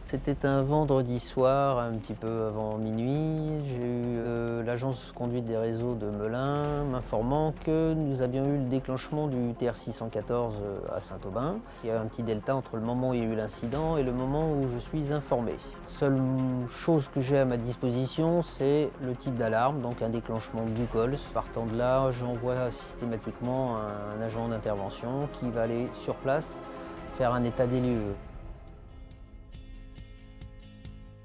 C'était un vendredi soir, un petit peu avant minuit. J'ai eu l'agence conduite des réseaux de Melun m'informant que nous avions eu le déclenchement du TR 614 à Saint-Aubin. Il y a un petit delta entre le moment où il y a eu l'incident et le moment où je suis informé. Seule chose que j'ai à ma disposition, c'est le type d'alarme, donc un déclenchement Buchholz. Partant de là, j'envoie systématiquement un agent d'intervention qui va aller sur place faire un état des lieux.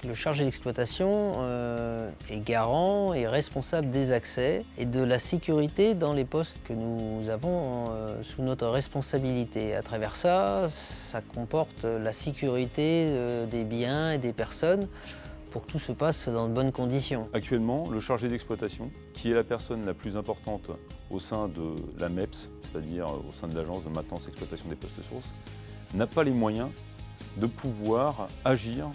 Le chargé d'exploitation est garant et responsable des accès et de la sécurité dans les postes que nous avons sous notre responsabilité. À travers ça, ça comporte la sécurité des biens et des personnes pour que tout se passe dans de bonnes conditions. Actuellement, le chargé d'exploitation, qui est la personne la plus importante au sein de la MEPS, c'est-à-dire au sein de l'agence de maintenance et exploitation des postes sources, n'a pas les moyens de pouvoir agir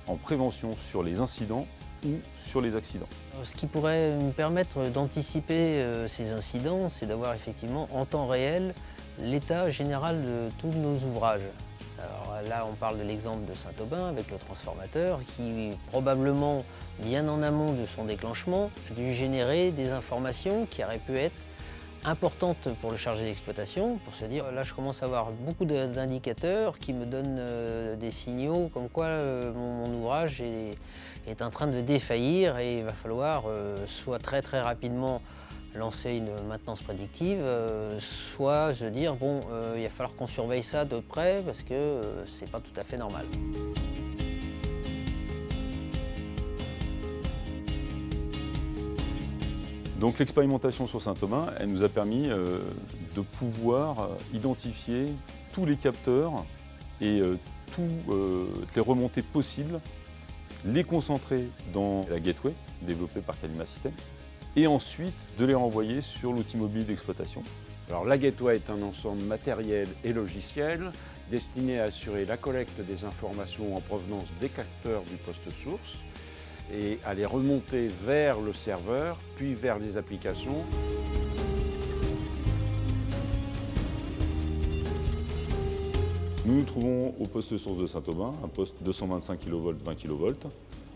en prévention sur les incidents ou sur les accidents. Ce qui pourrait me permettre d'anticiper ces incidents, c'est d'avoir effectivement en temps réel l'état général de tous nos ouvrages. Alors là, on parle de l'exemple de Saint-Aubin avec le transformateur qui, probablement bien en amont de son déclenchement, a dû générer des informations qui auraient pu être importante pour le chargé d'exploitation, pour se dire là je commence à avoir beaucoup d'indicateurs qui me donnent des signaux comme quoi mon ouvrage est en train de défaillir et il va falloir soit très rapidement lancer une maintenance prédictive, soit se dire bon il va falloir qu'on surveille ça de près parce que c'est pas tout à fait normal. Donc l'expérimentation sur Saint-Aubin, elle nous a permis de pouvoir identifier tous les capteurs et toutes les remontées possibles, les concentrer dans la gateway développée par Calima System et ensuite de les renvoyer sur l'outil mobile d'exploitation. Alors la gateway est un ensemble matériel et logiciel destiné à assurer la collecte des informations en provenance des capteurs du poste source et à les remonter vers le serveur, puis vers les applications. Nous nous trouvons au poste source de Saint-Aubin, un poste 225 kV, 20 kV,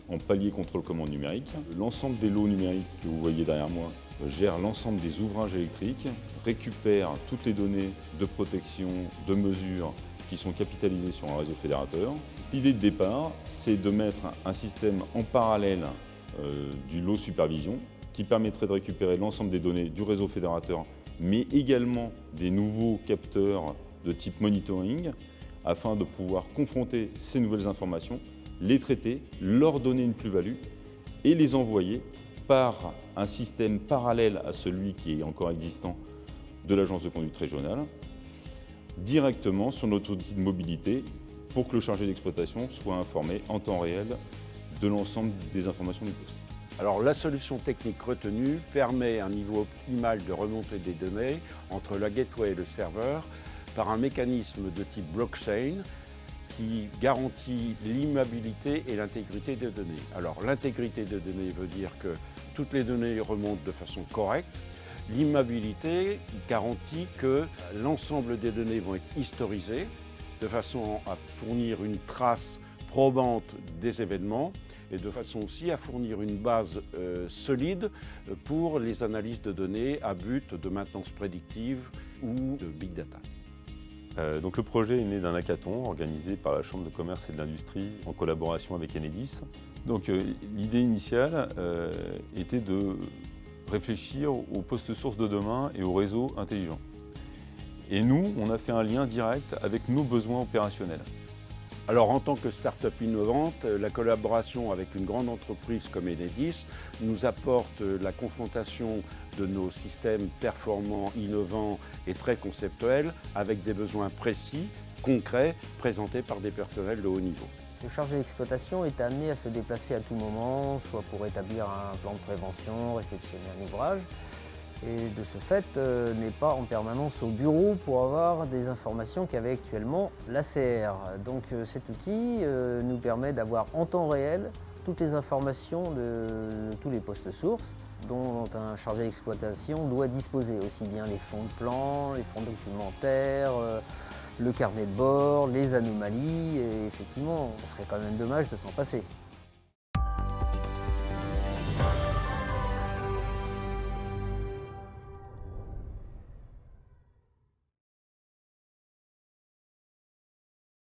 en palier contrôle commande numérique. L'ensemble des lots numériques que vous voyez derrière moi gère l'ensemble des ouvrages électriques, récupère toutes les données de protection, de mesure qui sont capitalisées sur un réseau fédérateur. L'idée de départ, c'est de mettre un système en parallèle du lot supervision qui permettrait de récupérer l'ensemble des données du réseau fédérateur, mais également des nouveaux capteurs de type monitoring, afin de pouvoir confronter ces nouvelles informations, les traiter, leur donner une plus-value et les envoyer par un système parallèle à celui qui est encore existant de l'agence de conduite régionale, directement sur notre outil de mobilité pour que le chargé d'exploitation soit informé en temps réel de l'ensemble des informations du poste. Alors la solution technique retenue permet un niveau optimal de remontée des données entre la gateway et le serveur par un mécanisme de type blockchain qui garantit l'immuabilité et l'intégrité des données. Alors l'intégrité des données veut dire que toutes les données remontent de façon correcte. L'immuabilité garantit que l'ensemble des données vont être historisées de façon à fournir une trace probante des événements et de façon aussi à fournir une base solide pour les analyses de données à but de maintenance prédictive ou de big data. Donc le projet est né d'un hackathon organisé par la Chambre de commerce et de l'industrie en collaboration avec Enedis. Donc l'idée initiale était de réfléchir au poste source de demain et au réseau intelligent. Et nous, on a fait un lien direct avec nos besoins opérationnels. Alors en tant que start-up innovante, la collaboration avec une grande entreprise comme Enedis nous apporte la confrontation de nos systèmes performants, innovants et très conceptuels avec des besoins précis, concrets, présentés par des personnels de haut niveau. Le chargé d'exploitation est amené à se déplacer à tout moment, soit pour établir un plan de prévention, réceptionner un ouvrage, et de ce fait n'est pas en permanence au bureau pour avoir des informations qu'avait actuellement l'ACR. Donc cet outil nous permet d'avoir en temps réel toutes les informations de tous les postes sources dont un chargé d'exploitation doit disposer, aussi bien les fonds de plan, les fonds documentaires, le carnet de bord, les anomalies, et effectivement, ce serait quand même dommage de s'en passer.